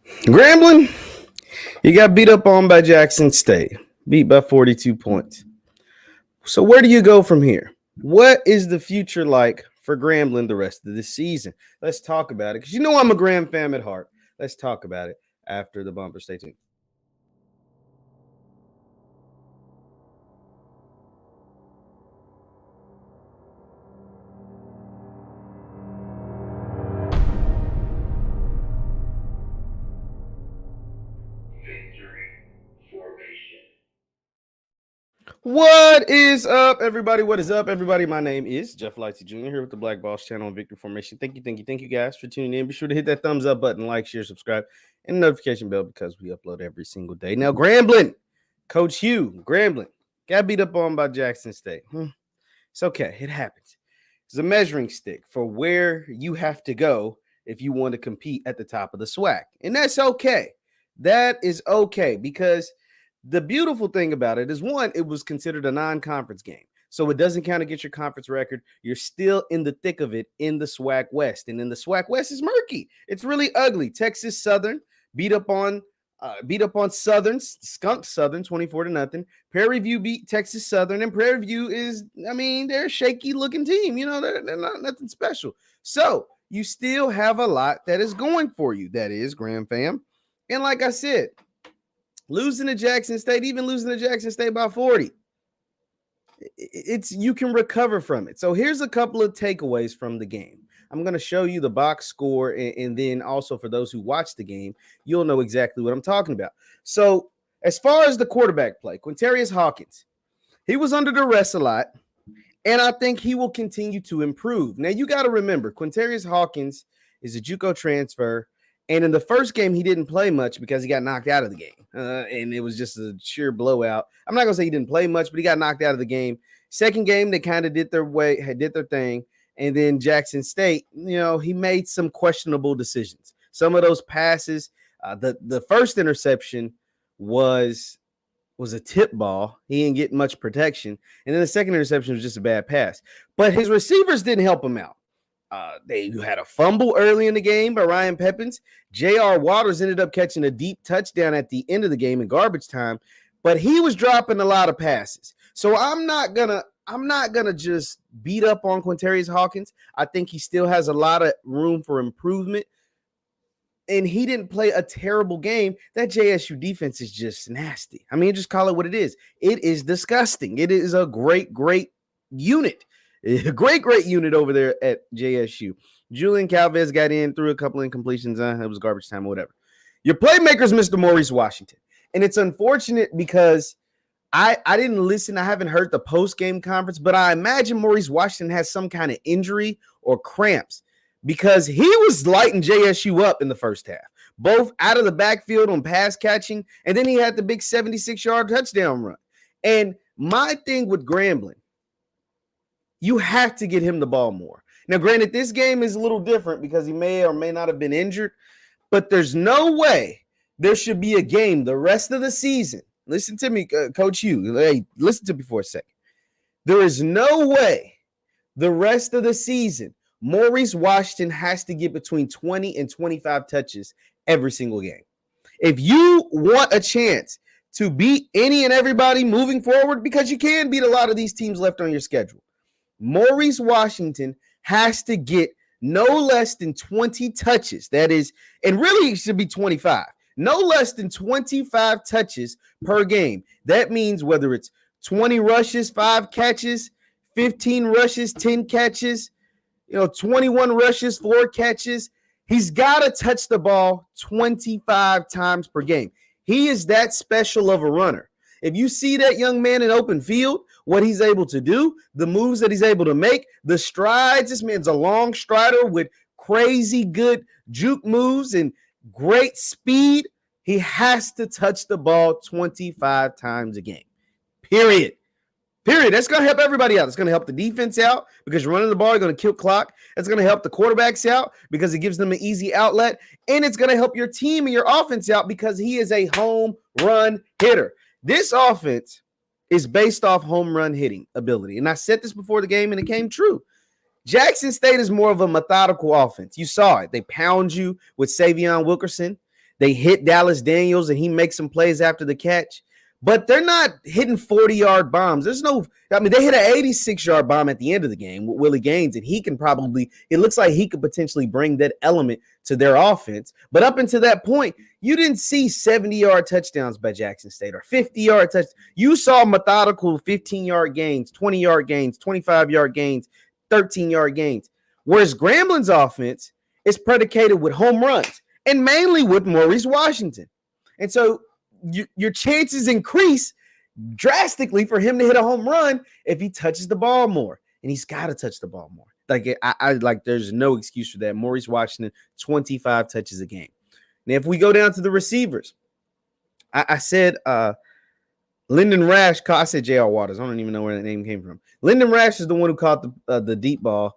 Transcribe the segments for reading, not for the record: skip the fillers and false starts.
Grambling, you got beat up on by Jackson State, beat by 42 points. So where do you go from here? What is the future like for Grambling the rest of the season? Let's talk about it because you know I'm a Graham fan at heart. Let's talk about it after the bumper. Stay tuned. What is up, everybody? What is up, everybody? My name is Jeff Lightsy Jr. here with the Black Boss Channel on Victory Formation. Thank you guys for tuning in. Be sure to hit that thumbs up button, like, share, subscribe, and the notification bell because we upload every single day. Now, Grambling, Coach Hugh, Grambling, got beat up on by Jackson State. It's okay. It happens. It's a measuring stick for where you have to go if you want to compete at the top of the SWAC. And that's okay. That is okay because the beautiful thing about it is, one, it was considered a non-conference game. So it doesn't count against your conference record. You're still in the thick of it in the SWAC West. And in the SWAC West is murky. It's really ugly. Texas Southern beat up on Southern's, skunked Southern 24-0. Prairie View beat Texas Southern, and Prairie View is, they're a shaky looking team. They're not nothing special. So you still have a lot that is going for you. That is Graham fam. And like I said, losing to Jackson State, even losing to Jackson State by 40, you can recover from it. So here's a couple of takeaways from the game. I'm going to show you the box score, and then also for those who watch the game, you'll know exactly what I'm talking about. So as far as the quarterback play, Quintarius Hawkins, he was under duress a lot, and I think he will continue to improve. Now, you got to remember, Quintarius Hawkins is a JUCO transfer, and in the first game, he didn't play much because he got knocked out of the game, and it was just a sheer blowout. I'm not going to say he didn't play much, but he got knocked out of the game. Second game, they kind of did their thing. And then Jackson State, he made some questionable decisions. Some of those passes, the first interception was a tip ball. He didn't get much protection. And then the second interception was just a bad pass. But his receivers didn't help him out. They had a fumble early in the game by Ryan Peppins. J.R. Waters ended up catching a deep touchdown at the end of the game in garbage time, but he was dropping a lot of passes. So I'm not gonna just beat up on Quintarius Hawkins. I think he still has a lot of room for improvement. And he didn't play a terrible game. That JSU defense is just nasty. Just call it what it is. It is disgusting. It is a great unit. A great unit over there at JSU. Julian Calvez got in, threw a couple incompletions. It was garbage time or whatever. Your playmaker is Mr. Maurice Washington. And it's unfortunate because I didn't listen. I haven't heard the post-game conference, but I imagine Maurice Washington has some kind of injury or cramps because he was lighting JSU up in the first half, both out of the backfield on pass catching, and then he had the big 76-yard touchdown run. And my thing with Grambling, you have to get him the ball more. Now, granted, this game is a little different because he may or may not have been injured, but there's no way there should be a game the rest of the season. Listen to me, Coach Hugh. Hey, listen to me for a second. There is no way the rest of the season Maurice Washington has to get between 20 and 25 touches every single game. If you want a chance to beat any and everybody moving forward, because you can beat a lot of these teams left on your schedule, Maurice Washington has to get no less than 20 touches. That is, and really it should be 25. No less than 25 touches per game. That means whether it's 20 rushes, 5 catches, 15 rushes, 10 catches, 21 rushes, 4 catches. He's got to touch the ball 25 times per game. He is that special of a runner. If you see that young man in open field, what he's able to do, the moves that he's able to make, the strides, this man's a long strider with crazy good juke moves and great speed. He has to touch the ball 25 times a game. Period. That's going to help everybody out. It's going to help the defense out because running the ball, you're going to kill clock. It's going to help the quarterbacks out because it gives them an easy outlet. And it's going to help your team and your offense out because he is a home run hitter. This offense is based off home run hitting ability. And I said this before the game, and it came true. Jackson State is more of a methodical offense. You saw it. They pound you with Savion Wilkerson. They hit Dallas Daniels and he makes some plays after the catch. But they're not hitting 40-yard bombs. They hit an 86-yard bomb at the end of the game with Willie Gaines, and it looks like he could potentially bring that element to their offense. But up until that point, you didn't see 70-yard touchdowns by Jackson State or 50-yard touchdowns. You saw methodical 15-yard gains, 20-yard gains, 25-yard gains, 13-yard gains. Whereas Grambling's offense is predicated with home runs and mainly with Maurice Washington. And so your chances increase drastically for him to hit a home run if he touches the ball more, and he's got to touch the ball more. There's no excuse for that. Maurice Washington, 25 touches a game. Now, if we go down to the receivers, I said Lyndon Rash. I said J.R. Waters. I don't even know where that name came from. Lyndon Rash is the one who caught the deep ball,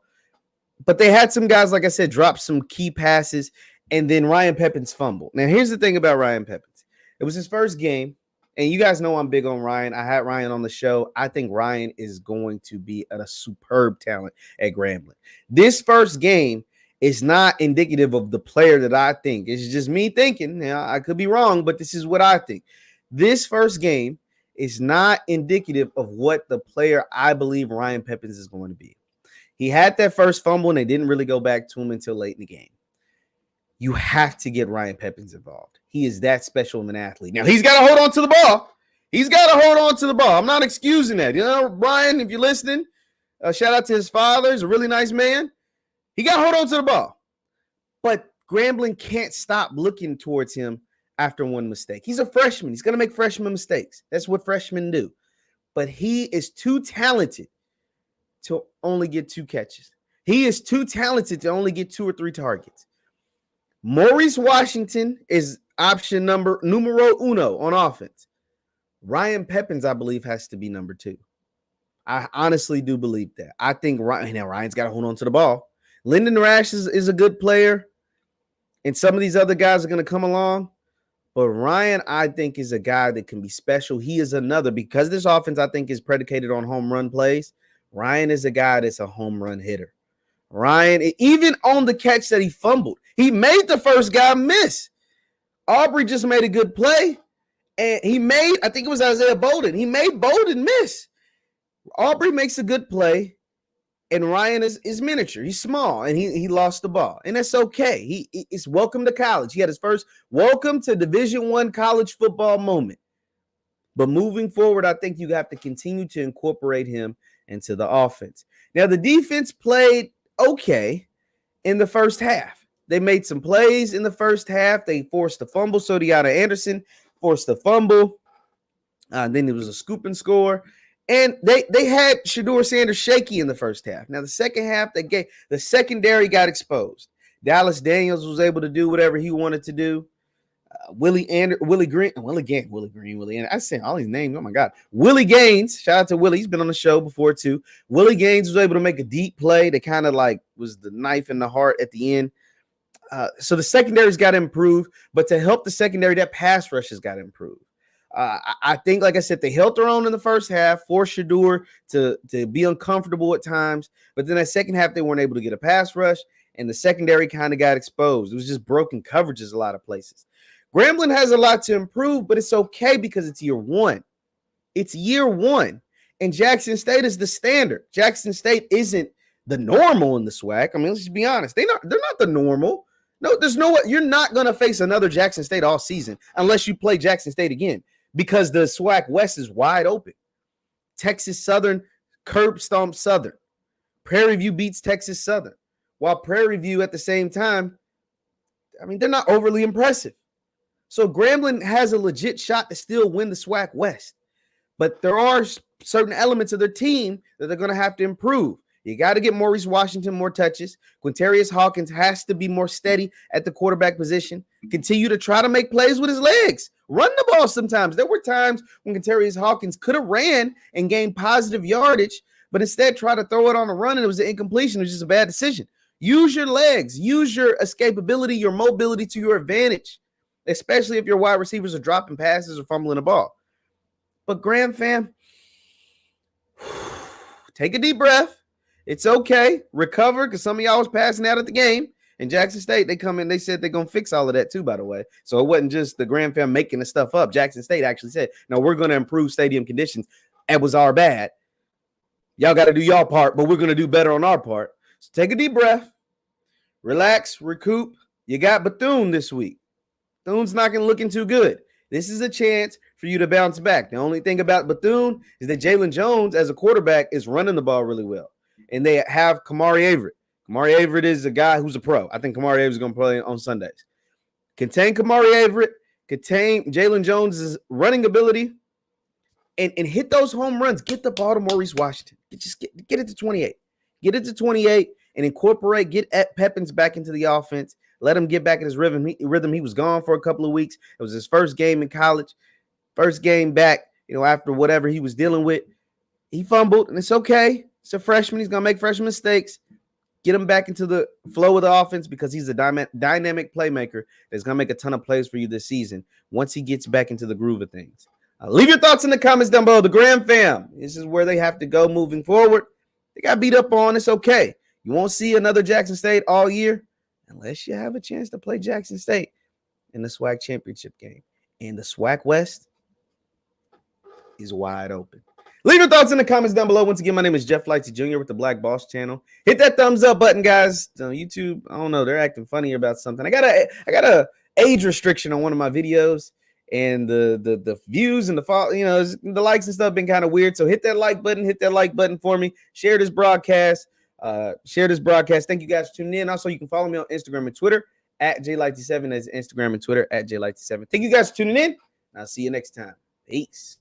but they had some guys, like I said, drop some key passes, and then Ryan Pepins fumbled. Now, here's the thing about Ryan Pepins. It was his first game, and you guys know I'm big on Ryan. I had Ryan on the show. I think Ryan is going to be a superb talent at Grambling. This first game is not indicative of the player that I think. It's just me thinking. Now, I could be wrong, but this is what I think. This first game is not indicative of what the player I believe Ryan Pepins is going to be. He had that first fumble, and they didn't really go back to him until late in the game. You have to get Ryan Pepins involved. He is that special of an athlete. Now, he's got to hold on to the ball. I'm not excusing that. You know, Ryan, if you're listening, shout out to his father. He's a really nice man. He got to hold on to the ball. But Grambling can't stop looking towards him after one mistake. He's a freshman. He's going to make freshman mistakes. That's what freshmen do. But he is too talented to only get 2 catches. He is too talented to only get 2 or 3 targets. Maurice Washington is option numero uno on offense. Ryan Pepins, I believe, has to be number 2. I honestly do believe that. I think Ryan's got to hold on to the ball. Lyndon Rash is a good player, and some of these other guys are going to come along. But Ryan, I think, is a guy that can be special. He is another, because this offense, I think, is predicated on home run plays. Ryan is a guy that's a home run hitter. Ryan, even on the catch that he fumbled, he made the first guy miss. Aubrey just made a good play, and I think it was Isaiah Bolden. He made Bolden miss. Aubrey makes a good play, and Ryan is miniature. He's small, and he lost the ball, and that's okay. It's welcome to college. He had his first welcome to Division I college football moment. But moving forward, I think you have to continue to incorporate him into the offense. Now, the defense played okay in the first half. They made some plays in the first half. They forced a fumble. Sodiata Anderson forced a fumble. Then it was a scoop and score. And they had Shedeur Sanders shaky in the first half. Now, the second half, the secondary got exposed. Dallas Daniels was able to do whatever he wanted to do. Willie Green. I said all these names. Oh my God. Willie Gaines. Shout out to Willie. He's been on the show before too. Willie Gaines was able to make a deep play that kind of like was the knife in the heart at the end. So the secondary's got to improve, but to help the secondary, that pass rush has got to improve. I think, like I said, they held their own in the first half, forced Shedeur to be uncomfortable at times, but then that second half, they weren't able to get a pass rush, and the secondary kind of got exposed. It was just broken coverages a lot of places. Grambling has a lot to improve, but it's okay because it's year one. It's year one, and Jackson State is the standard. Jackson State isn't the normal in the SWAC. I mean, let's just be honest. They're not the normal. No, there's no way. You're not going to face another Jackson State all season unless you play Jackson State again, because the SWAC West is wide open. Texas Southern curb stomp Southern. Prairie View beats Texas Southern. While Prairie View at the same time, I mean, they're not overly impressive. So Grambling has a legit shot to still win the SWAC West. But there are certain elements of their team that they're going to have to improve. You got to get Maurice Washington more touches. Quintarius Hawkins has to be more steady at the quarterback position. Continue to try to make plays with his legs. Run the ball sometimes. There were times when Quintarius Hawkins could have ran and gained positive yardage, but instead tried to throw it on a run, and it was an incompletion. It was just a bad decision. Use your legs. Use your escapability, your mobility to your advantage, especially if your wide receivers are dropping passes or fumbling the ball. But Graham fam, take a deep breath. It's okay. Recover, because some of y'all was passing out at the game. And Jackson State, they come in, they said they're going to fix all of that too, by the way. So it wasn't just the Grand fam making the stuff up. Jackson State actually said, no, we're going to improve stadium conditions. It was our bad. Y'all got to do y'all part, but we're going to do better on our part. So take a deep breath, relax, recoup. You got Bethune this week. Bethune's not looking too good. This is a chance for you to bounce back. The only thing about Bethune is that Jalen Jones, as a quarterback, is running the ball really well. And they have Kamari Averett. Kamari Averett is a guy who's a pro. I think Kamari Averett is going to play on Sundays. Contain Kamari Averett, contain Jalen Jones' running ability, and hit those home runs. Get the ball to Maurice Washington. Get it to 28. Get it to 28 and incorporate, get Pepins back into the offense. Let him get back in his rhythm. He was gone for a couple of weeks. It was his first game in college, first game back, after whatever he was dealing with. He fumbled, and it's okay. It's a freshman. He's going to make freshman mistakes. Get him back into the flow of the offense because he's a dynamic playmaker that's going to make a ton of plays for you this season once he gets back into the groove of things. Leave your thoughts in the comments down below. The Graham fam, this is where they have to go moving forward. They got beat up on. It's okay. You won't see another Jackson State all year unless you have a chance to play Jackson State in the SWAC championship game. And the SWAC West is wide open. Leave your thoughts in the comments down below. Once again, my name is Jeff Lightsy Jr. with the Black Boss channel. Hit that thumbs up button, guys. YouTube, I don't know, they're acting funny about something. I got a age restriction on one of my videos, and the views and the likes and stuff been kind of weird. So hit that like button for me. Share this broadcast. Thank you guys for tuning in. Also, you can follow me on Instagram and Twitter at JLighty7. That's Instagram and Twitter at JLighty7. Thank you guys for tuning in. I'll see you next time. Peace.